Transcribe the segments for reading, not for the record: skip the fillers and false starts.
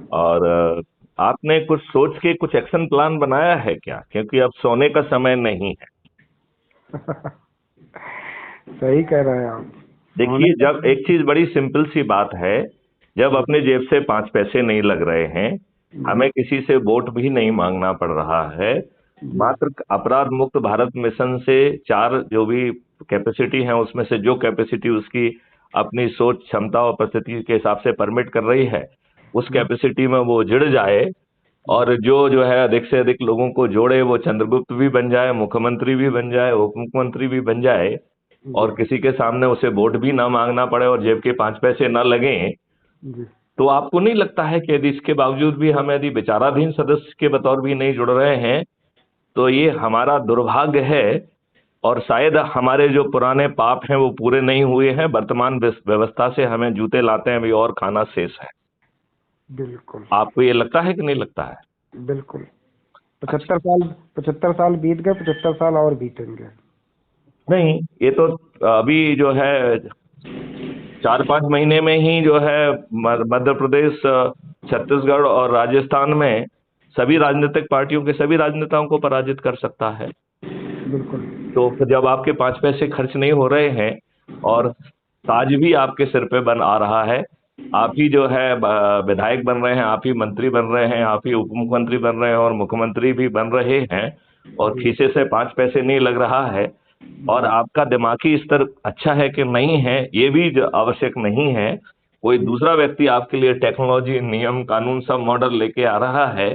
और आपने कुछ सोच के कुछ एक्शन प्लान बनाया है क्या? क्योंकि अब सोने का समय नहीं है। सही कह रहे हैं आप। सोने देखिए, का जब एक चीज बड़ी सिंपल सी बात है, जब जी अपने जेब से 5 पैसे नहीं लग रहे हैं, जी हमें किसी से वोट भी नहीं मांगना पड़ रहा है, जी मात्र अपराध मुक्त भारत मिशन से चार जो भी कैपेसिटी है उसमें से जो कैपेसिटी उसकी अपनी सोच क्षमता और परिस्थिति के हिसाब से परमिट कर रही है, उस जी कैपेसिटी में वो जुड़ जाए जी और जो है अधिक से अधिक लोगों को जोड़े, वो चंद्रगुप्त भी बन जाए, मुख्यमंत्री भी बन जाए, उप मुख्यमंत्री भी बन जाए, जी और किसी के सामने उसे वोट भी ना मांगना पड़े और जेब के 5 पैसे ना लगें, जी तो आपको नहीं लगता है कि यदि इसके बावजूद भी हम यदि विचाराधीन सदस्य के बतौर भी नहीं जुड़ रहे हैं, तो ये हमारा दुर्भाग्य है, और शायद हमारे जो पुराने पाप हैं वो पूरे नहीं हुए हैं, वर्तमान व्यवस्था से हमें जूते लाते हैं भी और खाना शेष है। बिल्कुल आपको ये लगता है कि नहीं लगता है? बिल्कुल। अच्छा। 75 साल बीत गए, 75 साल और बीतेंगे। नहीं, ये तो अभी जो है 4-5 महीने में ही जो है मध्य प्रदेश, छत्तीसगढ़ और राजस्थान में सभी राजनीतिक पार्टियों के सभी राजनेताओं को पराजित कर सकता है। बिल्कुल तो फिर जब आपके 5 पैसे खर्च नहीं हो रहे हैं और ताज भी आपके सिर पे बन आ रहा है, आप ही जो है विधायक बन रहे हैं, आप ही मंत्री बन रहे हैं, आप ही उप मुख्यमंत्री बन रहे हैं और मुख्यमंत्री भी बन रहे हैं, और जी खीसे से 5 पैसे नहीं लग रहा है, और जी आपका दिमागी स्तर अच्छा है कि नहीं है ये भी जो आवश्यक नहीं है, कोई जी दूसरा व्यक्ति आपके लिए टेक्नोलॉजी, नियम, कानून सब मॉडल लेके आ रहा है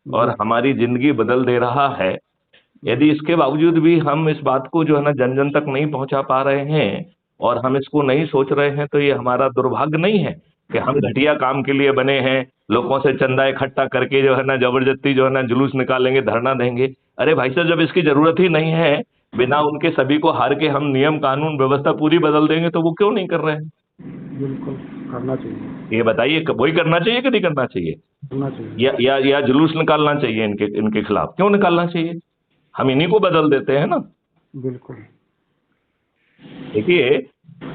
और जी हमारी जिंदगी बदल दे रहा है। जी यदि इसके बावजूद भी हम इस बात को जो है ना जन जन तक नहीं पहुंचा पा रहे हैं और हम इसको नहीं सोच रहे हैं, तो ये हमारा दुर्भाग्य नहीं है कि हम बिल्कुल घटिया काम के लिए बने हैं, लोगों से चंदा इकट्ठा करके जो है ना जबरदस्ती जो है ना जुलूस निकालेंगे, धरना देंगे। अरे भाई साहब, जब इसकी जरूरत ही नहीं है, बिना उनके सभी को हार के हम नियम कानून व्यवस्था पूरी बदल देंगे, तो वो क्यों नहीं कर रहे हैं? बिल्कुल करना चाहिए। ये बताइए, वही करना चाहिए कि नहीं करना चाहिए? करना चाहिए। या जुलूस निकालना चाहिए इनके इनके खिलाफ? क्यों निकालना चाहिए? हम इन्हीं को बदल देते हैं ना। बिल्कुल देखिए,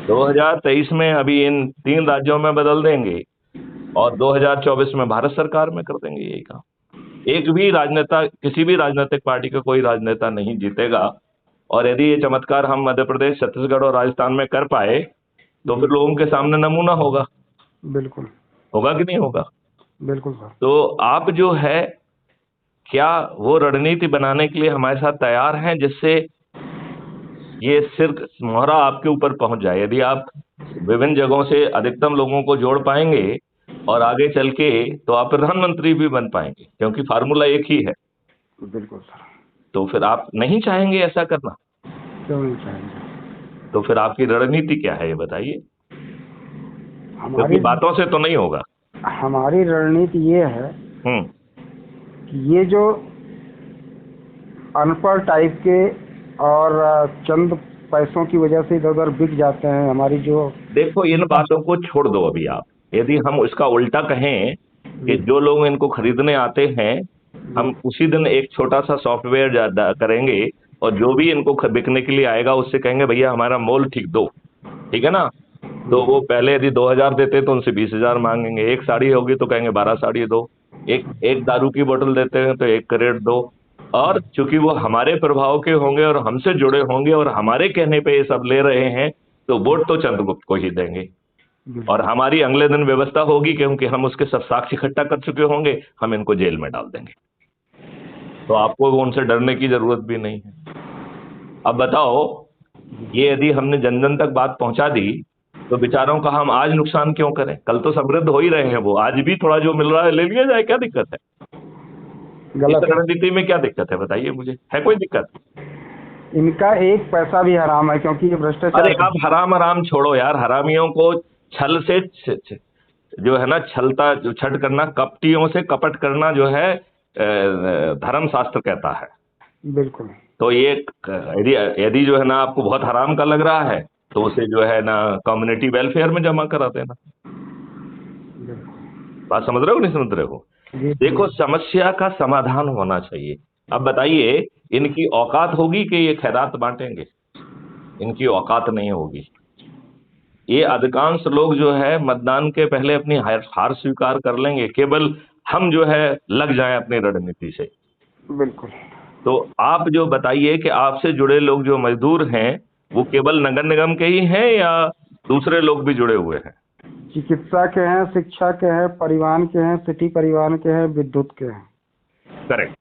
2023 में अभी इन 3 राज्यों में बदल देंगे और 2024 में भारत सरकार में कर देंगे यही काम। एक भी राजनेता, किसी भी राजनीतिक पार्टी का कोई राजनेता नहीं जीतेगा, और यदि ये चमत्कार हम मध्य प्रदेश, छत्तीसगढ़ और राजस्थान में कर पाए, तो फिर जी लोगों के सामने नमूना होगा। बिल्कुल होगा कि नहीं होगा? बिल्कुल सर। तो आप जो है, क्या वो रणनीति बनाने के लिए हमारे साथ तैयार हैं जिससे ये सिर्फ मोहरा आपके ऊपर पहुंच जाए? यदि आप विभिन्न जगहों से अधिकतम लोगों को जोड़ पाएंगे और आगे चल के, तो आप प्रधानमंत्री भी बन पाएंगे, क्योंकि फार्मूला एक ही है। बिल्कुल सर। तो फिर आप नहीं चाहेंगे ऐसा करना? क्यों नहीं चाहेंगे। तो फिर आपकी रणनीति क्या है, ये बताइए, क्योंकि हमारी बातों से तो नहीं होगा। हमारी रणनीति ये है हम्म। कि ये जो अनपढ़ टाइप के और चंद पैसों की वजह से इधर उधर बिक जाते हैं, हमारी जो देखो, इन युवा। बातों को छोड़ दो अभी आप। यदि हम उसका उल्टा कहें कि जी जो लोग इनको खरीदने आते हैं, जी हम उसी दिन एक छोटा सा सॉफ्टवेयर करेंगे, और जो भी इनको बिकने के लिए आएगा उससे कहेंगे भैया हमारा मोल ठीक दो, ठीक है ना? तो जी वो पहले यदि 2,000 देते तो उनसे 20,000 मांगेंगे, एक साड़ी होगी तो कहेंगे 12 साड़ी दो, एक एक दारू की बोतल देते हैं तो 1 करेट दो। और चूंकि वो हमारे प्रभाव के होंगे और हमसे जुड़े होंगे और हमारे कहने पे ये सब ले रहे हैं, तो वोट तो चंद्रगुप्त को ही देंगे। और बिल्कुल हमारी अगले दिन व्यवस्था होगी, क्योंकि हम उसके सब साक्ष्य इकट्ठा कर चुके होंगे, हम इनको जेल में डाल देंगे। तो आपको वो उनसे डरने की जरूरत भी नहीं है। अब बताओ, ये यदि हमने जन जन तक बात पहुंचा दी, तो बेचारों का हम आज नुकसान क्यों करें? कल तो समृद्ध हो ही रहे हैं, वो आज भी थोड़ा जो मिल रहा है ले लिया जाए, क्या दिक्कत है? इस गलत है। रणनीति में क्या दिक्कत है, बताइए मुझे, है कोई दिक्कत? इनका एक पैसा भी हराम है, क्योंकि ये अरे भ्रष्टाचार आप हराम हराम छोड़ो यार, हरामियों को छल से जो है ना, छलता जो छट करना, कपटियों से कपट करना जो है, धर्म शास्त्र कहता है। बिल्कुल तो ये यदि यदि जो है ना आपको बहुत हराम का लग रहा है, तो उसे जो है ना कम्युनिटी वेलफेयर में जमा करा देना। बिल्कुल। बात समझ रहे हो नहीं समझ रहे हो? जी देखो, समझ। समस्या का समाधान होना चाहिए। अब बताइए, इनकी औकात होगी कि ये खैरात बांटेंगे? इनकी औकात नहीं होगी। ये अधिकांश लोग जो है मतदान के पहले अपनी हार हार स्वीकार कर लेंगे, केवल हम जो है लग जाएं अपनी रणनीति से। बिल्कुल। तो आप जो बताइए कि आपसे जुड़े लोग जो मजदूर हैं वो केवल नगर निगम के ही हैं या दूसरे लोग भी जुड़े हुए हैं? चिकित्सा के हैं, शिक्षा के हैं, परिवहन के हैं, सिटी परिवहन के हैं, विद्युत के हैं। करेक्ट।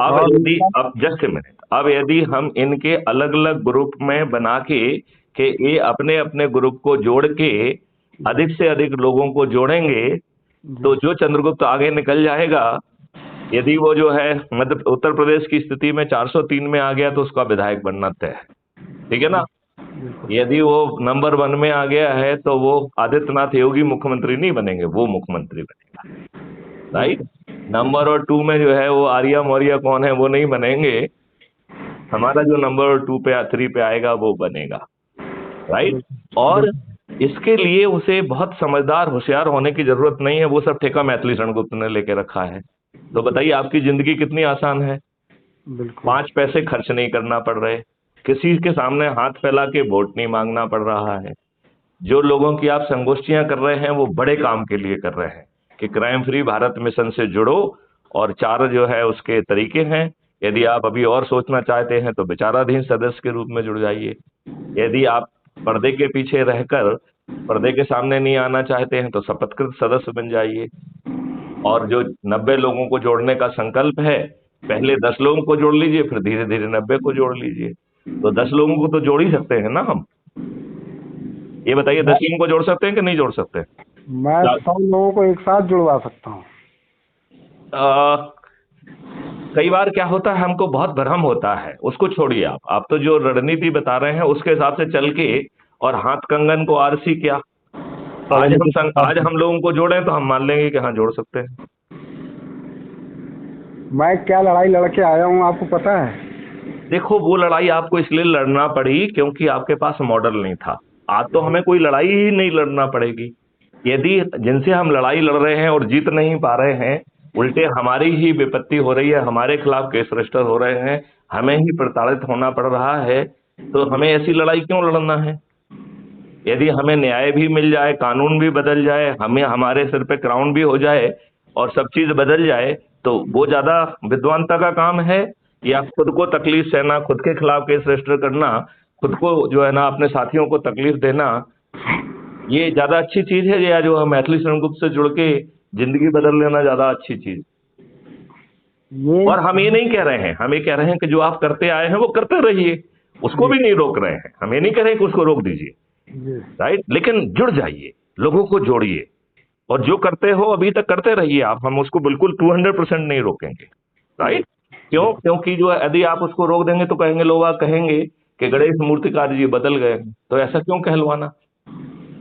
अब और यदि अब जस्ट ए मिनट, अब यदि हम इनके अलग अलग ग्रुप में बना के कि ये अपने अपने ग्रुप को जोड़ के अधिक से अधिक लोगों को जोड़ेंगे तो जो चंद्रगुप्त आगे निकल जाएगा, यदि वो जो है मध्य उत्तर प्रदेश की स्थिति में 403 में आ गया तो उसका विधायक बनना तय है, ठीक है ना। यदि वो नंबर 1 में आ गया है तो वो आदित्यनाथ योगी मुख्यमंत्री नहीं बनेंगे, वो मुख्यमंत्री बनेगा, राइट। नंबर और 2 में जो है वो आर्या मौर्य कौन है वो नहीं बनेंगे, हमारा जो नंबर 2 पे या 3 पे आएगा वो बनेगा, राइट। और इसके लिए उसे बहुत समझदार होशियार होने की जरूरत नहीं है, वो सब ठेका मैथिली रणगुप्त ने लेके रखा है। तो बताइए आपकी जिंदगी कितनी आसान है, 5 पैसे खर्च नहीं करना पड़ रहे, किसी के सामने हाथ फैला के वोट नहीं मांगना पड़ रहा है। जो लोगों की आप संगोष्ठियां कर रहे हैं वो बड़े काम के लिए कर रहे हैं कि क्राइम फ्री भारत मिशन से जुड़ो, और 4 जो है उसके तरीके हैं। यदि आप अभी और सोचना चाहते हैं तो विचाराधीन सदस्य के रूप में जुड़ जाइए। यदि आप पर्दे के पीछे रहकर पर्दे के सामने नहीं आना चाहते हैं तो शपथकृत सदस्य बन जाइए। और जो 90 लोगों को जोड़ने का संकल्प है, पहले 10 लोगों को जोड़ लीजिए, फिर धीरे धीरे 90 को जोड़ लीजिए। तो 10 लोगों को तो जोड़ ही सकते हैं ना हम। ये बताइए 10 लोगों को जोड़ सकते हैं कि नहीं जोड़ सकते? मैं 100 लोगों को एक साथ जुड़वा सकता हूँ। कई बार क्या होता है, हमको बहुत भ्रम होता है, उसको छोड़िए। आप तो जो रणनीति बता रहे हैं उसके हिसाब से चल के, और हाथ कंगन को आरसी क्या, आज हम लोगों को जोड़ें तो हम मान लेंगे कि हाँ जोड़ सकते हैं। मैं क्या लड़ाई लड़के आया हूँ आपको पता है? देखो वो लड़ाई आपको इसलिए लड़ना पड़ी क्योंकि आपके पास मॉडल नहीं था। आज तो हमें कोई लड़ाई ही नहीं लड़ना पड़ेगी। यदि जिनसे हम लड़ाई लड़ रहे हैं और जीत नहीं पा रहे हैं, उल्टे हमारी ही विपत्ति हो रही है, हमारे खिलाफ केस रजिस्टर हो रहे हैं, हमें ही प्रताड़ित होना पड़ रहा है, तो हमें ऐसी लड़ाई क्यों लड़ना है? यदि हमें न्याय भी मिल जाए, कानून भी बदल जाए, हमें हमारे सिर पे क्राउन भी हो जाए और सब चीज बदल जाए, तो वो ज्यादा विद्वानता का काम है या खुद को तकलीफ सहना, खुद के खिलाफ केस रजिस्टर करना, खुद को जो है ना अपने साथियों को तकलीफ देना, ये ज्यादा अच्छी चीज है या जो हम मैथिली रणगुप्त से जुड़ के जिंदगी बदल लेना ज्यादा अच्छी चीज? और हम ये नहीं कह रहे हैं, हम ये कह रहे हैं कि जो आप करते आए हैं वो करते रहिए, उसको भी नहीं रोक रहे हैं। हम ये नहीं कह रहे हैं कि उसको रोक दीजिए, राइट, लेकिन जुड़ जाइए, लोगों को जोड़िए, और जो करते हो अभी तक करते रहिए आप, हम उसको बिल्कुल 200% नहीं रोकेंगे, राइट। क्यों? क्योंकि जो यदि आप उसको रोक देंगे तो कहेंगे लोग कहेंगे कि गणेश मूर्तिकार जी बदल गए, तो ऐसा क्यों कहलवाना।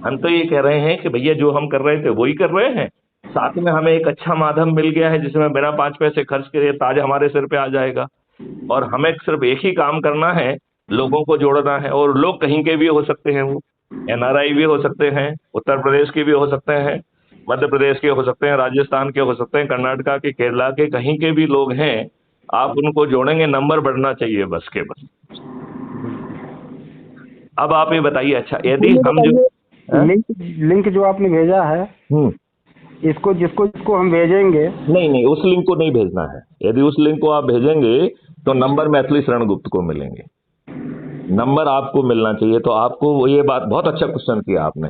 हम तो ये कह रहे हैं कि भैया जो हम कर रहे थे वही कर रहे हैं, साथ में हमें एक अच्छा माध्यम मिल गया है जिसमें बिना 5 पैसे खर्च करे ताज हमारे सिर पे आ जाएगा, और हमें सिर्फ एक ही काम करना है, लोगों को जोड़ना है। और लोग कहीं के भी हो सकते हैं, वो NRI भी हो सकते हैं, उत्तर प्रदेश के भी हो सकते हैं, मध्य प्रदेश के हो सकते हैं, राजस्थान के हो सकते हैं, कर्नाटका के, केरला के, कहीं के भी लोग हैं। आप उनको जोड़ेंगे, नंबर बढ़ना चाहिए बस के बस। अब आप ये बताइए, अच्छा यदि हम जो लिंक जो आपने भेजा है, इसको जिसको हम भेजेंगे, नहीं उस लिंक को नहीं भेजना है। यदि उस लिंक को आप भेजेंगे तो नंबर मैथिली रणगुप्त को मिलेंगे, नंबर आपको मिलना चाहिए। तो आपको ये बात, बहुत अच्छा क्वेश्चन किया आपने,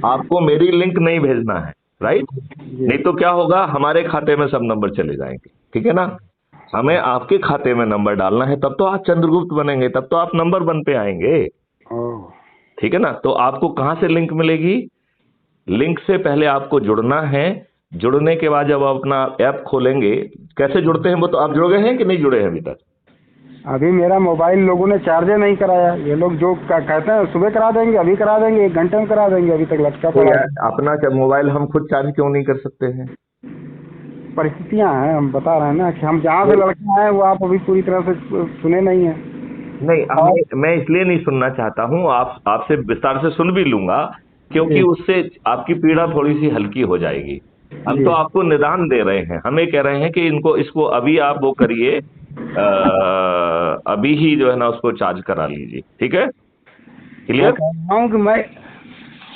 आपको मेरी लिंक नहीं भेजना है, राइट। नहीं तो क्या होगा, हमारे खाते में सब नंबर चले जाएंगे, ठीक है ना। हमें आपके खाते में नंबर डालना है, तब तो आप चंद्रगुप्त बनेंगे, तब तो आप नंबर 1 पे आएंगे, ठीक है ना। तो आपको कहां से लिंक मिलेगी? लिंक से पहले आपको जुड़ना है। जुड़ने के बाद जब आप अपना ऐप खोलेंगे, कैसे जुड़ते हैं वो तो आप जुड़ गए हैं कि नहीं जुड़े हैं अभी तक? अभी मेरा मोबाइल लोगों ने चार्जर नहीं कराया। ये लोग जो कहते हैं सुबह करा देंगे, अभी करा देंगे, 1 घंटे में करा देंगे, अभी तक लटका पड़ा है। अपना क्या मोबाइल हम खुद चार्ज क्यों नहीं कर सकते हैं? परिस्थितियां हैं, हम बता रहे हैं ना कि हम जहाँ से लड़के आए वो आप अभी पूरी तरह से सुने नहीं है। नहीं, मैं इसलिए नहीं सुनना चाहता हूँ, आपसे विस्तार से सुन भी लूंगा, क्योंकि उससे आपकी पीड़ा थोड़ी सी हल्की हो जाएगी। हम तो आपको निदान दे रहे हैं, हमें कह रहे हैं कि इसको अभी आप वो करिए, अभी ही जो है ना उसको चार्ज करा लीजिए, ठीक है, क्लियर। कि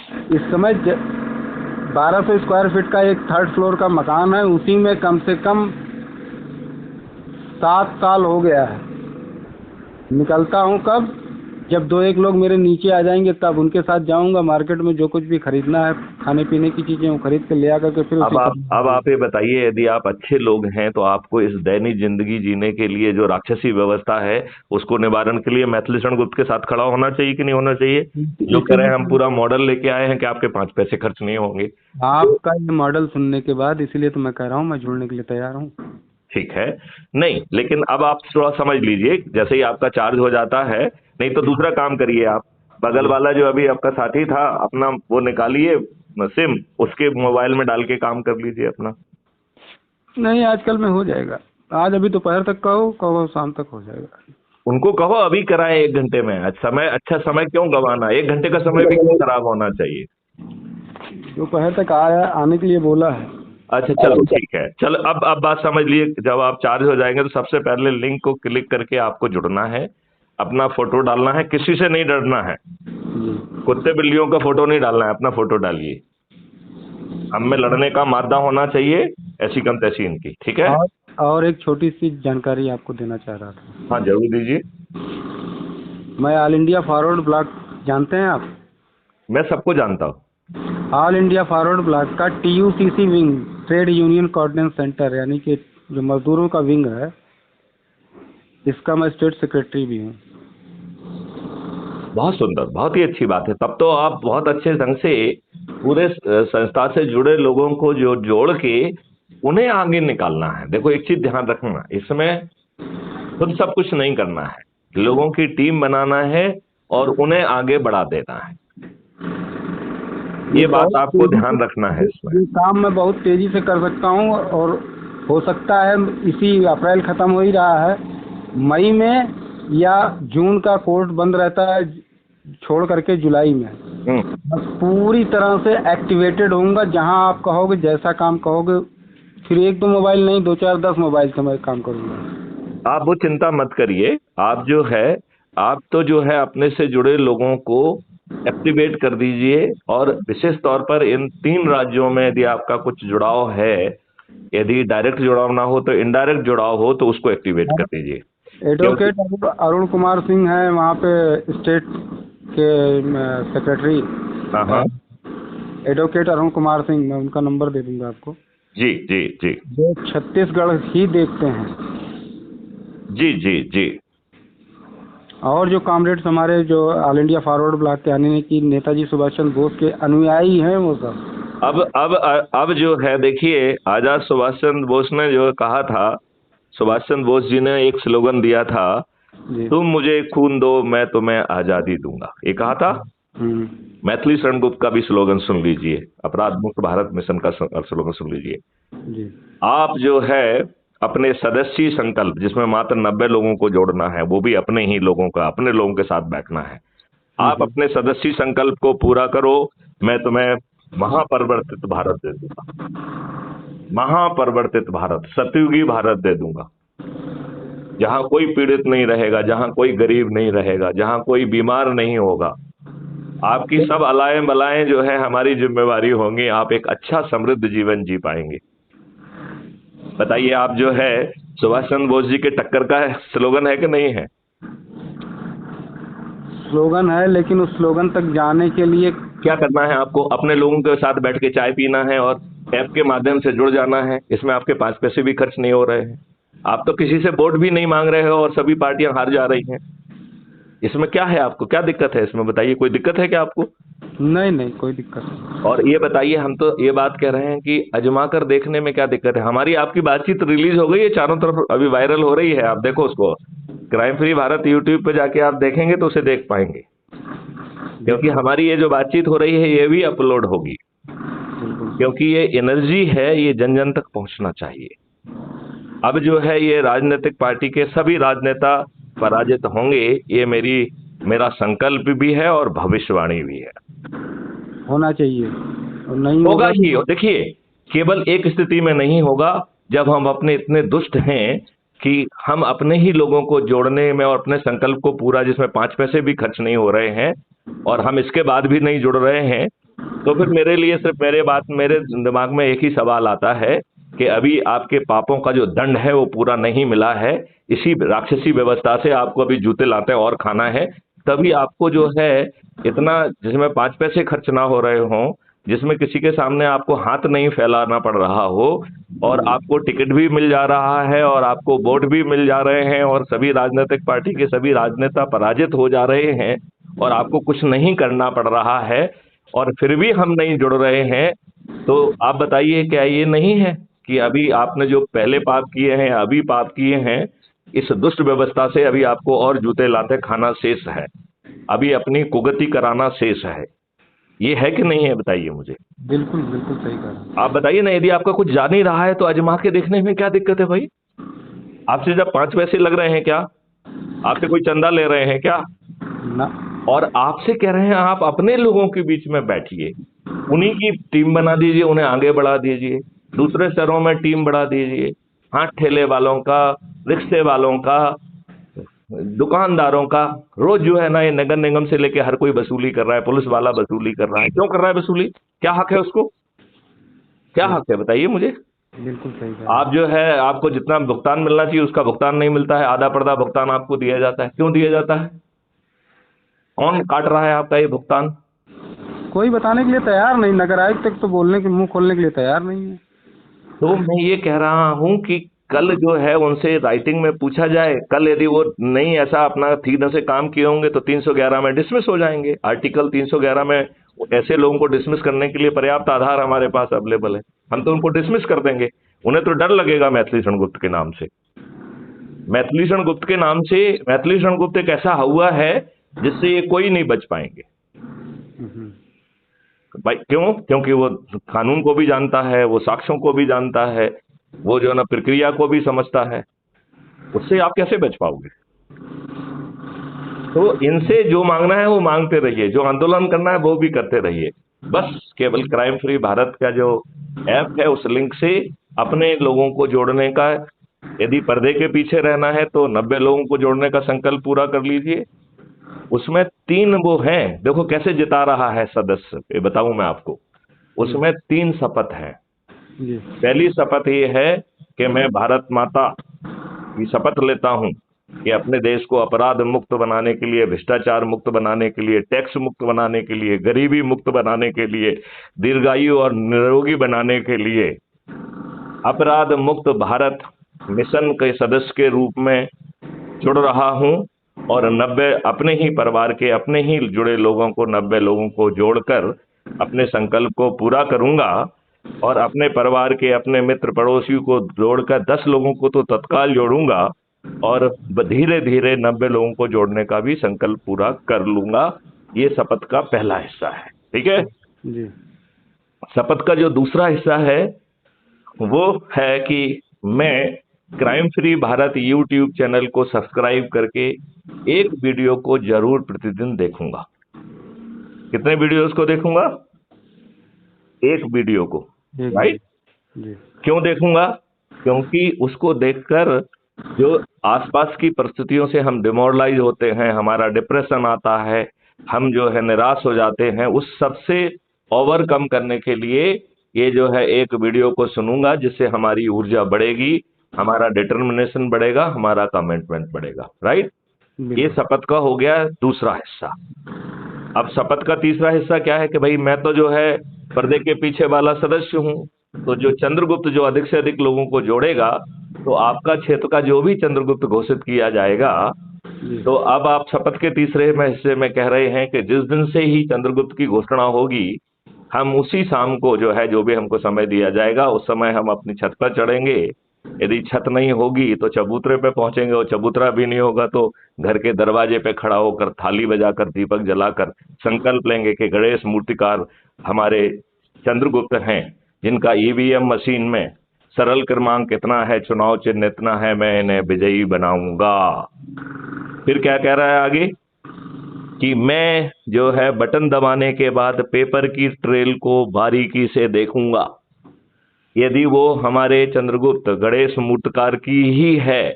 इस समय 1200 स्क्वायर फीट का एक 3rd फ्लोर का मकान है, उसी में कम से कम 7 साल हो गया है। निकलता हूँ कब, जब 2-1 लोग मेरे नीचे आ जाएंगे तब उनके साथ जाऊंगा मार्केट में, जो कुछ भी खरीदना है खाने पीने की चीजें वो खरीद के ले आकर के फिर अब आप ये बताइए, यदि आप अच्छे लोग हैं तो आपको इस दैनिक जिंदगी जीने के लिए जो राक्षसी व्यवस्था है उसको निवारण के लिए मैथिली शरण गुप्त के साथ खड़ा होना चाहिए कि नहीं होना चाहिए? जो कह रहे हैं हम पूरा मॉडल लेके आए हैं कि आपके 5 पैसे खर्च नहीं होंगे। आपका ये मॉडल सुनने के बाद इसीलिए तो मैं कह रहा हूँ मैं जुड़ने के लिए तैयार हूँ। ठीक है, नहीं लेकिन अब आप थोड़ा समझ लीजिए, जैसे ही आपका चार्ज हो जाता है, नहीं तो दूसरा काम करिए, आप बगल वाला जो अभी आपका साथी था अपना वो निकालिए सिम, उसके मोबाइल में डाल के काम कर लीजिए अपना। नहीं आजकल में हो जाएगा, आज अभी दोपहर तक कहो शाम तक हो जाएगा। उनको कहो अभी कराएं 1 घंटे में। अच्छा समय क्यों गंवाना, 1 घंटे का समय भी क्यों खराब होना चाहिए? दोपहर तक आने के लिए बोला है। अच्छा चलो ठीक है, चलो अब बात समझ लिए। जब आप चार्ज हो जाएंगे तो सबसे पहले लिंक को क्लिक करके आपको जुड़ना है, अपना फोटो डालना है, किसी से नहीं डरना है, कुत्ते बिल्लियों का फोटो नहीं डालना है, अपना फोटो डालिए। हम में लड़ने का मादा होना चाहिए, ऐसी कम तैसी इनकी, ठीक है। और एक छोटी सी जानकारी आपको देना चाह रहा था। हाँ जरूर दीजिए। मैं ऑल इंडिया फॉरवर्ड ब्लॉक जानते हैं आप? मैं सबको जानता हूँ। ऑल इंडिया फॉरवर्ड ब्लॉक का TUCC wing, trade union coordination centre, यानी कि जो मजदूरों का विंग है, इसका मैं स्टेट सेक्रेटरी भी हूँ। बहुत सुंदर, बहुत ही अच्छी बात है। तब तो आप बहुत अच्छे ढंग से पूरे संस्था से जुड़े लोगों को जो जोड़ के उन्हें आगे निकालना है। देखो एक चीज ध्यान रखना, इसमें खुद सब कुछ नहीं करना है, लोगों की टीम बनाना है और उन्हें आगे बढ़ा देना है। ये बात आपको ध्यान रखना है। इसमें ये काम मैं बहुत तेजी से कर सकता हूँ और हो सकता है इसी अप्रैल खत्म हो ही रहा है, मई में या जून का कोर्ट बंद रहता है छोड़ करके जुलाई में बस पूरी तरह से एक्टिवेटेड होऊंगा। जहां आप कहोगे, जैसा काम कहोगे, फिर 1-2 मोबाइल नहीं 2-4-10 मोबाइल से मैं काम करूंगा। आप वो चिंता मत करिए। आप जो है अपने से जुड़े लोगों को एक्टिवेट कर दीजिए, और विशेष तौर पर इन 3 राज्यों में यदि आपका कुछ जुड़ाव है, यदि डायरेक्ट जुड़ाव ना हो तो इनडायरेक्ट जुड़ाव हो, तो उसको एक्टिवेट कर दीजिए। एडवोकेट अरुण कुमार सिंह है वहाँ पे स्टेट के सेक्रेटरी। हाँ एडवोकेट अरुण कुमार सिंह, मैं उनका नंबर दे दूंगा आपको। जी जी जी। वो छत्तीसगढ़ ही देखते हैं। जी जी जी। और जो कॉमरेड्स हमारे जो ऑल इंडिया फॉरवर्ड ब्लॉक के यानी कि नेताजी सुभाष चंद्र बोस के अनुयायी हैं वो सब। अब जो है देखिए, आजाद सुभाष चंद्र बोस ने जो कहा था, सुभाष चंद्र बोस जी ने एक स्लोगन दिया था, तुम मुझे खून दो मैं तुम्हें आजादी दूंगा, ये कहा था। मैथिली शरण गुप्त का भी स्लोगन सुन लीजिए, अपराध मुक्त भारत मिशन का स्लोगन सुन लीजिए। आप जो है अपने सदस्य संकल्प, जिसमें मात्र 90 लोगों को जोड़ना है, वो भी अपने ही लोगों का, अपने लोगों के साथ बैठना है। आप अपने सदस्य संकल्प को पूरा करो, मैं तुम्हें महापरिवर्तित भारत दे दूंगा, महापरिवर्तित भारत, सतयुगी भारत दे दूंगा, जहां कोई पीड़ित नहीं रहेगा, जहां कोई गरीब नहीं रहेगा, जहां कोई बीमार नहीं होगा। आपकी सब अलाएं बलाएं जो है हमारी जिम्मेवारी होंगी, आप एक अच्छा समृद्ध जीवन जी पाएंगे। बताइए, आप जो है सुभाष चंद्र बोस जी के टक्कर का स्लोगन है कि नहीं है? स्लोगन है, लेकिन उस स्लोगन तक जाने के लिए क्या करना है आपको? अपने लोगों के साथ बैठ के चाय पीना है और ऐप के माध्यम से जुड़ जाना है। इसमें आपके 5 पैसे भी खर्च नहीं हो रहे हैं, आप तो किसी से वोट भी नहीं मांग रहे हो और सभी पार्टियां हार जा रही हैं। इसमें क्या है, आपको क्या दिक्कत है इसमें? बताइए, कोई दिक्कत है क्या आपको? नहीं कोई दिक्कत नहीं। और ये बताइए, हम तो ये बात कह रहे हैं कि अजमा कर देखने में क्या दिक्कत है? हमारी आपकी बातचीत रिलीज हो गई है, चारों तरफ अभी वायरल हो रही है, आप देखो उसको। क्राइम फ्री भारत यूट्यूब पे जाके आप देखेंगे तो उसे देख पाएंगे, क्योंकि हमारी ये जो बातचीत हो रही है ये भी अपलोड होगी, क्योंकि ये एनर्जी है, ये जन जन तक पहुंचना चाहिए। अब जो है ये राजनीतिक पार्टी के सभी राजनेता पराजित होंगे, ये मेरा संकल्प भी है और भविष्यवाणी भी है। होना चाहिए और नहीं होगा ही। देखिए, केवल एक स्थिति में नहीं होगा, जब हम अपने इतने दुष्ट हैं कि हम अपने ही लोगों को जोड़ने में और अपने संकल्प को पूरा, जिसमें 5 पैसे भी खर्च नहीं हो रहे हैं और हम इसके बाद भी नहीं जुड़ रहे हैं, तो फिर मेरे लिए सिर्फ मेरे दिमाग में एक ही सवाल आता है कि अभी आपके पापों का जो दंड है वो पूरा नहीं मिला है। इसी राक्षसी व्यवस्था से आपको अभी जूते लाते और खाना है। तभी आपको जो है इतना, जिसमें 5 पैसे खर्च ना हो रहे हों, जिसमें किसी के सामने आपको हाथ नहीं फैलाना पड़ रहा हो, और आपको टिकट भी मिल जा रहा है और आपको वोट भी मिल जा रहे हैं और सभी राजनीतिक पार्टी के सभी राजनेता पराजित हो जा रहे हैं और आपको कुछ नहीं करना पड़ रहा है, और फिर भी हम नहीं जुड़ रहे हैं। तो आप बताइए, क्या ये नहीं है कि अभी आपने जो पहले पाप किए हैं, अभी पाप किए हैं, इस दुष्ट व्यवस्था से अभी आपको और जूते लाते खाना शेष है, अभी अपनी कुगति कराना शेष है। ये है कि नहीं है, बताइए मुझे। बिल्कुल बिल्कुल सही कहा। आप बताइए ना, यदि आपका कुछ जा नहीं रहा है तो आजमा के देखने में क्या दिक्कत है भाई। आपसे जब 5 पैसे लग रहे हैं क्या, आपसे कोई चंदा ले रहे हैं क्या, ना। और आपसे कह रहे हैं आप अपने लोगों के बीच में बैठिए, उन्हीं की टीम बना दीजिए, उन्हें आगे बढ़ा दीजिए, दूसरे शहरों में टीम बढ़ा दीजिए, हाथ ठेले वालों का, रिक्शे वालों का, दुकानदारों का। रोज जो है ना, ये नगर निगम से लेके हर कोई वसूली कर रहा है, पुलिस वाला वसूली कर रहा है। क्यों कर रहा है वसूली, क्या हक है उसको, क्या हक है, बताइए मुझे। बिल्कुल सही कहा। आप जो है, आपको जितना भुगतान मिलना चाहिए उसका भुगतान नहीं मिलता है, आधा पर्दा भुगतान आपको दिया जाता है। क्यों दिया जाता है, कौन काट रहा है आपका ये भुगतान। कोई बताने के लिए तैयार नहीं, नगर आयुक्त तक तो बोलने के मुंह खोलने के लिए तैयार नहीं है। तो मैं ये कह रहा हूं कि कल जो है उनसे राइटिंग में पूछा जाए, कल यदि वो नहीं ऐसा अपना ठीक ढंग से काम किए होंगे तो 311 में डिसमिस हो जाएंगे। आर्टिकल 311 में ऐसे लोगों को डिसमिस करने के लिए पर्याप्त आधार हमारे पास अवेलेबल है, हम तो उनको डिसमिस कर देंगे। उन्हें तो डर लगेगा मैथिली शरण गुप्त के नाम से। मैथिली शरण गुप्त के नाम से, मैथिली शरण गुप्त एक ऐसा हुआ है जिससे ये कोई नहीं बच पाएंगे भाई। क्यों, क्योंकि वो कानून को भी जानता है, वो साक्ष्यों को भी जानता है, वो जो है ना प्रक्रिया को भी समझता है। उससे आप कैसे बच पाओगे। तो इनसे जो मांगना है वो मांगते रहिए, जो आंदोलन करना है वो भी करते रहिए। बस केवल क्राइम फ्री भारत का जो ऐप है उस लिंक से अपने लोगों को जोड़ने का, यदि पर्दे के पीछे रहना है तो 90 लोगों को जोड़ने का संकल्प पूरा कर लीजिए। उसमें 3 वो हैं, देखो कैसे जिता रहा है सदस्य, ये बताऊं मैं आपको। उसमें 3 शपथ हैं। जी। पहली शपथ ये है कि मैं भारत माता की शपथ लेता हूं कि अपने देश को अपराध मुक्त बनाने के लिए, भ्रष्टाचार मुक्त बनाने के लिए, टैक्स मुक्त बनाने के लिए, गरीबी मुक्त बनाने के लिए, दीर्घायु और निरोगी बनाने के लिए अपराध मुक्त भारत मिशन के सदस्य के रूप में जुड़ रहा हूं, और 90 अपने ही परिवार के, अपने ही जुड़े लोगों को, 90 लोगों को जोड़कर अपने संकल्प को पूरा करूंगा, और अपने परिवार के, अपने मित्र पड़ोसियों को जोड़कर 10 लोगों को तो तत्काल जोड़ूंगा, और धीरे धीरे 90 लोगों को जोड़ने का भी संकल्प पूरा कर लूंगा। ये शपथ का पहला हिस्सा है, ठीक है जी। शपथ का जो दूसरा हिस्सा है वो है कि मैं crime free Bharat YouTube channel को सब्सक्राइब करके एक वीडियो को जरूर प्रतिदिन देखूंगा। कितने वीडियोस को देखूंगा, एक वीडियो को, राइट। जी। क्यों देखूंगा, क्योंकि उसको देखकर जो आसपास की परिस्थितियों से हम डिमोरलाइज होते हैं, हमारा डिप्रेशन आता है, हम जो है निराश हो जाते हैं, उस सबसे ओवरकम करने के लिए ये जो है एक वीडियो को सुनूंगा, जिससे हमारी ऊर्जा बढ़ेगी, हमारा डिटर्मिनेशन बढ़ेगा, हमारा कमिटमेंट बढ़ेगा, राइट। ये शपथ का हो गया दूसरा हिस्सा। अब शपथ का तीसरा हिस्सा क्या है कि भाई मैं तो जो है पर्दे के पीछे वाला सदस्य हूं, तो जो चंद्रगुप्त जो अधिक से अधिक लोगों को जोड़ेगा, तो आपका क्षेत्र का जो भी चंद्रगुप्त घोषित किया जाएगा, तो अब आप शपथ के तीसरे हिस्से में कह रहे हैं कि जिस दिन से ही चंद्रगुप्त की घोषणा होगी, हम उसी शाम को जो है, जो भी हमको समय दिया जाएगा, उस समय हम अपनी छत पर चढ़ेंगे। यदि छत नहीं होगी तो चबूतरे पे पहुंचेंगे, और चबूतरा भी नहीं होगा तो घर के दरवाजे पे खड़ा होकर, थाली बजाकर, दीपक जलाकर संकल्प लेंगे कि गणेश मूर्तिकार हमारे चंद्रगुप्त हैं, जिनका ईवीएम मशीन में सरल क्रमांक इतना है, चुनाव चिन्ह इतना है, मैं इन्हें विजयी बनाऊंगा। फिर क्या कह रहा है आगे कि मैं जो है बटन दबाने के बाद पेपर की ट्रेल को बारीकी से देखूंगा। यदि वो हमारे चंद्रगुप्त गणेश मूर्तिकार की ही है,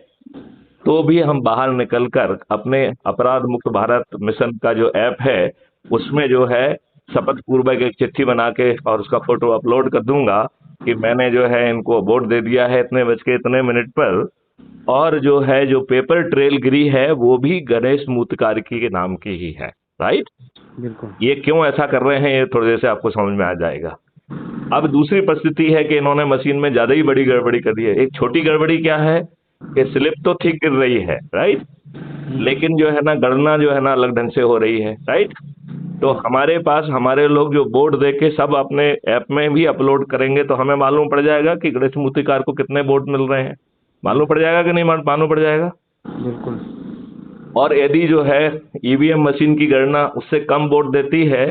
तो भी हम बाहर निकलकर अपने अपराध मुक्त भारत मिशन का जो ऐप है उसमें जो है शपथ पूर्वक एक चिट्ठी बना के और उसका फोटो अपलोड कर दूंगा कि मैंने जो है इनको वोट दे दिया है इतने बज के इतने मिनट पर। और जो है जो पेपर ट्रेल गिरी है वो भी गणेश मूर्तिकार के नाम की ही है, राइट। बिल्कुल। ये क्यों ऐसा कर रहे हैं ये थोड़ी देर से आपको समझ में आ जाएगा। अब दूसरी परिस्थिति है कि इन्होंने मशीन में ज्यादा ही बड़ी गड़बड़ी कर दी है। एक छोटी गड़बड़ी क्या है कि स्लिप तो ठीक गिर रही है, राइट, लेकिन जो है ना गणना जो है ना अलग ढंग से हो रही है, राइट। तो हमारे पास हमारे लोग जो बोर्ड दे के सब अपने ऐप में भी अपलोड करेंगे तो हमें मालूम पड़ जाएगा कि गणेश मूर्तिकार को कितने वोट मिल रहे हैं। मालूम पड़ जाएगा कि नहीं मालूम पड़ जाएगा। बिल्कुल। और यदि जो है ईवीएम मशीन की गणना उससे कम वोट देती है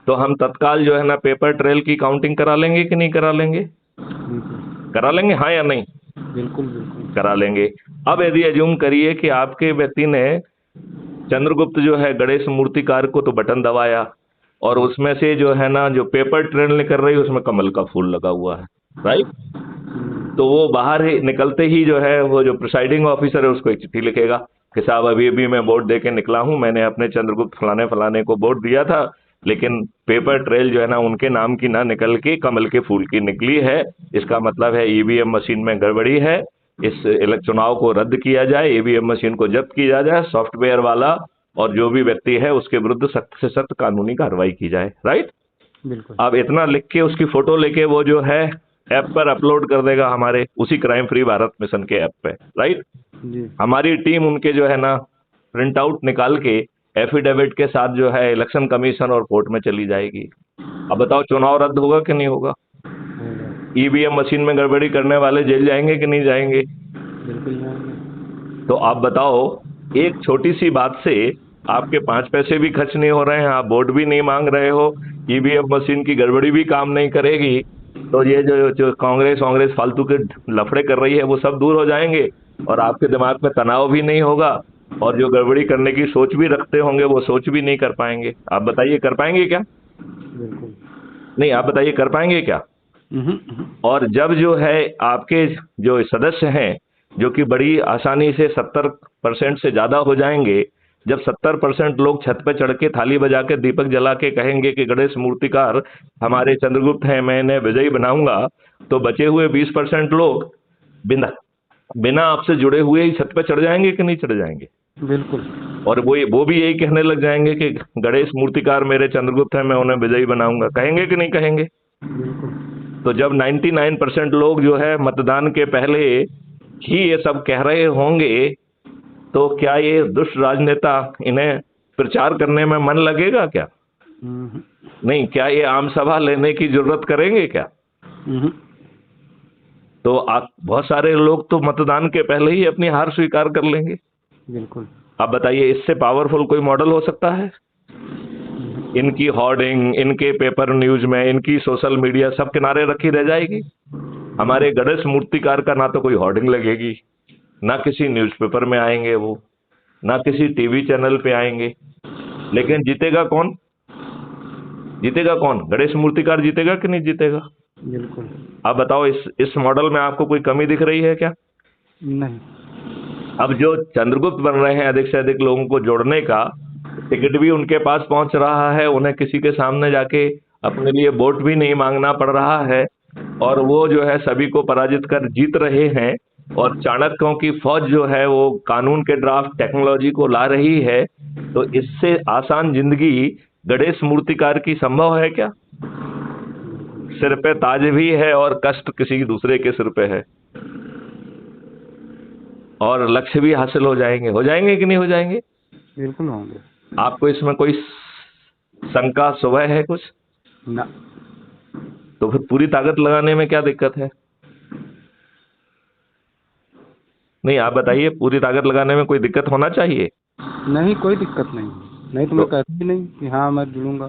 तो हम तत्काल जो है ना पेपर ट्रेल की काउंटिंग करा लेंगे कि नहीं करा लेंगे। करा लेंगे, हाँ या नहीं। बिल्कुल बिल्कुल करा लेंगे। अब यदि एज्यूम करिए कि आपके व्यक्ति ने चंद्रगुप्त जो है गणेश मूर्तिकार को तो बटन दबाया और उसमें से जो है ना जो पेपर ट्रेल निकल रही है उसमें कमल का फूल लगा हुआ है, राइट। तो वो बाहर ही निकलते ही जो है वो जो प्रिसाइडिंग ऑफिसर है उसको एक चिट्ठी लिखेगा कि साहब अभी अभी मैं वोट दे के निकला हूं, मैंने अपने चंद्रगुप्त फलाने फलाने को वोट दिया था लेकिन पेपर ट्रेल जो है ना उनके नाम की ना निकल के कमल के फूल की निकली है। इसका मतलब है ईवीएम मशीन में गड़बड़ी है, इस चुनाव को रद्द किया जाए, ईवीएम मशीन को जब्त किया जाए, सॉफ्टवेयर वाला और जो भी व्यक्ति है उसके विरुद्ध सख्त से सख्त कानूनी कार्रवाई की जाए, राइट। बिल्कुल। अब इतना लिख के उसकी फोटो लेके वो जो है ऐप पर अपलोड कर देगा हमारे उसी क्राइम फ्री भारत मिशन के ऐप पे, राइट। जी। हमारी टीम उनके जो है ना प्रिंट आउट निकाल के एफिडेविट के साथ जो है इलेक्शन कमीशन और कोर्ट में चली जाएगी। अब बताओ चुनाव रद्द होगा कि नहीं होगा। ईवीएम मशीन में गड़बड़ी करने वाले जेल जाएंगे कि नहीं जाएंगे। बिल्कुल जाएंगे। तो आप बताओ एक छोटी सी बात से आपके 5 पैसे भी खर्च नहीं हो रहे हैं, आप वोट भी नहीं मांग रहे हो, ईवीएम मशीन की गड़बड़ी भी काम नहीं करेगी, तो ये जो कांग्रेस फालतू के लफड़े कर रही है वो सब दूर हो जाएंगे और आपके दिमाग में तनाव भी नहीं होगा और जो गड़बड़ी करने की सोच भी रखते होंगे वो सोच भी नहीं कर पाएंगे। आप बताइए कर पाएंगे क्या। बिल्कुल नहीं, आप बताइए कर पाएंगे क्या। और जब जो है आपके जो सदस्य हैं जो कि बड़ी आसानी से 70% से ज्यादा हो जाएंगे, जब 70% लोग छत पे चढ़ के थाली बजा के दीपक जला के कहेंगे कि गणेश मूर्तिकार हमारे चंद्रगुप्त हैं, मैं इन्हें विजयी बनाऊंगा, तो बचे हुए 20% लोग बिना बिना आपसे जुड़े हुए ही छत पे चढ़ जाएंगे कि नहीं चढ़ जाएंगे। बिल्कुल। और वो भी यही कहने लग जाएंगे कि गणेश मूर्तिकार मेरे चंद्रगुप्त हैं, मैं उन्हें विजयी बनाऊंगा। कहेंगे कि नहीं कहेंगे। बिल्कुल। तो जब 99% लोग जो है मतदान के पहले ही ये सब कह रहे होंगे तो क्या ये दुष्ट राजनेता इन्हें प्रचार करने में मन लगेगा क्या। नहीं, क्या ये आम सभा लेने की जरूरत करेंगे क्या। तो आप बहुत सारे लोग तो मतदान के पहले ही अपनी हार स्वीकार कर लेंगे। बिल्कुल। आप बताइए इससे पावरफुल कोई मॉडल हो सकता है। इनकी होर्डिंग, इनके पेपर न्यूज में, इनकी सोशल मीडिया सब किनारे रखी रह जाएगी। हमारे गणेश मूर्तिकार का ना तो कोई होर्डिंग लगेगी, ना किसी न्यूज़पेपर में आएंगे वो, ना किसी टीवी चैनल पे आएंगे। लेकिन जीतेगा कौन। जीतेगा कौन। गणेश मूर्तिकार जीतेगा कि नहीं जीतेगा। बिल्कुल। आप बताओ इस मॉडल में आपको कोई कमी दिख रही है क्या। नहीं। अब जो चंद्रगुप्त बन रहे हैं अधिक से अधिक लोगों को जोड़ने का टिकट भी उनके पास पहुंच रहा है, उन्हें किसी के सामने जाके अपने लिए वोट भी नहीं मांगना पड़ रहा है और वो जो है सभी को पराजित कर जीत रहे हैं। और चाणक्यों की फौज जो है वो कानून के ड्राफ्ट टेक्नोलॉजी को ला रही है। तो इससे आसान जिंदगी गणेश मूर्तिकार की संभव है क्या। सिर पे ताज भी है और कष्ट किसी दूसरे के सिर पे है और लक्ष्य भी हासिल हो जाएंगे कि नहीं हो जाएंगे। बिल्कुल होंगे। आपको इसमें कोई शंका सुबह है कुछ ना। तो फिर पूरी ताकत लगाने में क्या दिक्कत है। नहीं, आप बताइए पूरी ताकत लगाने में कोई दिक्कत होना चाहिए। नहीं, कोई दिक्कत नहीं तो मैं कहती भी नहीं कि हाँ मैं जुड़ूंगा।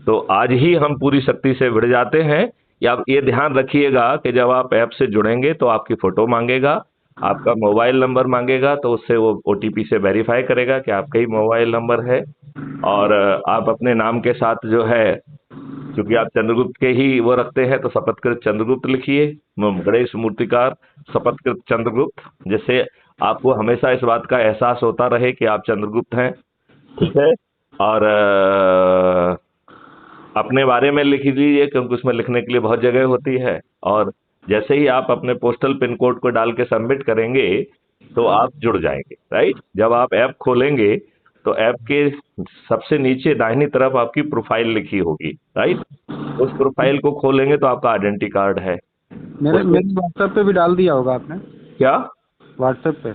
तो आज ही हम पूरी शक्ति से भिड़ जाते हैं। या आप ये ध्यान रखिएगा कि जब आप ऐप से जुड़ेंगे तो आपकी फोटो मांगेगा, आपका मोबाइल नंबर मांगेगा, तो उससे वो ओटीपी से वेरीफाई करेगा कि आपका ही मोबाइल नंबर है। और आप अपने नाम के साथ जो है, क्योंकि आप चंद्रगुप्त के ही वो रखते हैं, तो शपथकृत चंद्रगुप्त लिखिए, गणेश मूर्तिकार शपथकृत चंद्रगुप्त, जिससे आपको हमेशा इस बात का एहसास होता रहे कि आप चंद्रगुप्त हैं। ठीक है। और अपने बारे में लिख लीजिए, क्योंकि उसमें लिखने के लिए बहुत जगह होती है। और जैसे ही आप अपने पोस्टल पिन कोड को डाल के सबमिट करेंगे तो आप जुड़ जाएंगे, राइट। जब आप ऐप खोलेंगे तो ऐप के सबसे नीचे दाहिनी तरफ आपकी प्रोफाइल लिखी होगी, राइट। उस प्रोफाइल को खोलेंगे तो आपका आइडेंटिटी कार्ड है। मेरे व्हाट्सएप पे भी डाल दिया होगा आपने? क्या? व्हाट्सएप पे?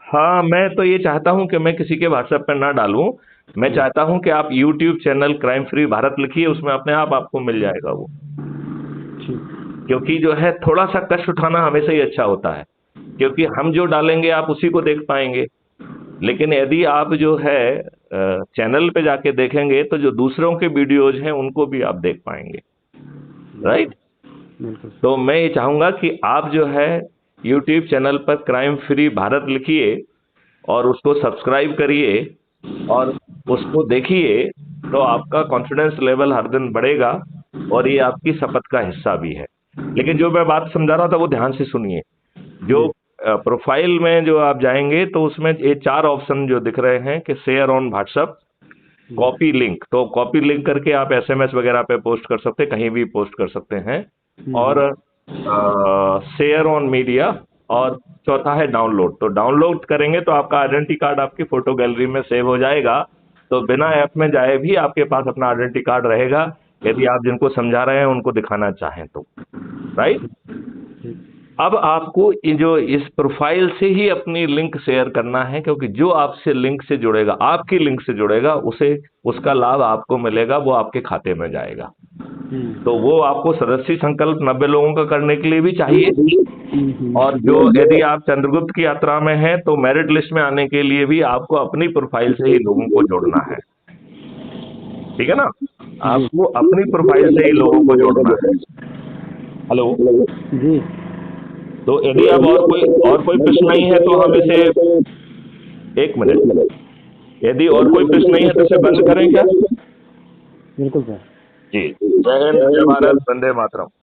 हाँ, मैं तो ये चाहता हूं कि मैं किसी के व्हाट्सएप पे ना डालूं। मैं चाहता हूं कि आप YouTube channel crime free Bharat लिखिए, उसमें अपने आप आपको मिल जाएगा वो। क्योंकि जो है थोड़ा सा कष्ट उठाना हमेशा ही अच्छा होता है, क्योंकि हम जो डालेंगे आप उसी को देख पाएंगे। लेकिन यदि आप जो है चैनल पे जाके देखेंगे तो जो दूसरों के वीडियोज हैं उनको भी आप देख पाएंगे, राइट। तो मैं ये चाहूंगा कि आप जो है यूट्यूब चैनल पर क्राइम फ्री भारत लिखिए और उसको सब्सक्राइब करिए और उसको देखिए, तो आपका कॉन्फिडेंस लेवल हर दिन बढ़ेगा और ये आपकी शपथ का हिस्सा भी है। लेकिन जो मैं बात समझा रहा था वो ध्यान से सुनिए। जो प्रोफाइल में जो आप जाएंगे तो उसमें ये 4 ऑप्शन जो दिख रहे हैं कि share on WhatsApp, copy link, तो कॉपी लिंक करके आप एसएमएस वगैरह पे पोस्ट कर सकते हैं, कहीं भी पोस्ट कर सकते हैं। और शेयर ऑन मीडिया, और चौथा है डाउनलोड। तो डाउनलोड करेंगे तो आपका आइडेंटिटी कार्ड आपकी फोटो गैलरी में सेव हो जाएगा, तो बिना ऐप में जाए भी आपके पास अपना आइडेंटिटी कार्ड रहेगा, यदि आप जिनको समझा रहे हैं उनको दिखाना चाहें तो, राइट। अब आपको जो इस प्रोफाइल से ही अपनी लिंक शेयर करना है, क्योंकि जो आपसे लिंक से जुड़ेगा, आपकी लिंक से जुड़ेगा, उसे उसका लाभ आपको मिलेगा, वो आपके खाते में जाएगा। तो वो आपको सदस्य संकल्प 90 लोगों का करने के लिए भी चाहिए, और जो यदि आप चंद्रगुप्त की यात्रा में हैं तो मेरिट लिस्ट में आने के लिए भी आपको अपनी प्रोफाइल से ही लोगों को जोड़ना है, ठीक है ना। आपको अपनी प्रोफाइल से ही लोगों को जोड़ना है। हेलो जी। तो यदि अब और कोई प्रश्न नहीं है तो हम इसे 1 मिनट, यदि और कोई प्रश्न नहीं है तो इसे बंद करें क्या? बिल्कुल सर। जी, जय हिंद, जय भारत, वंदे मातरम।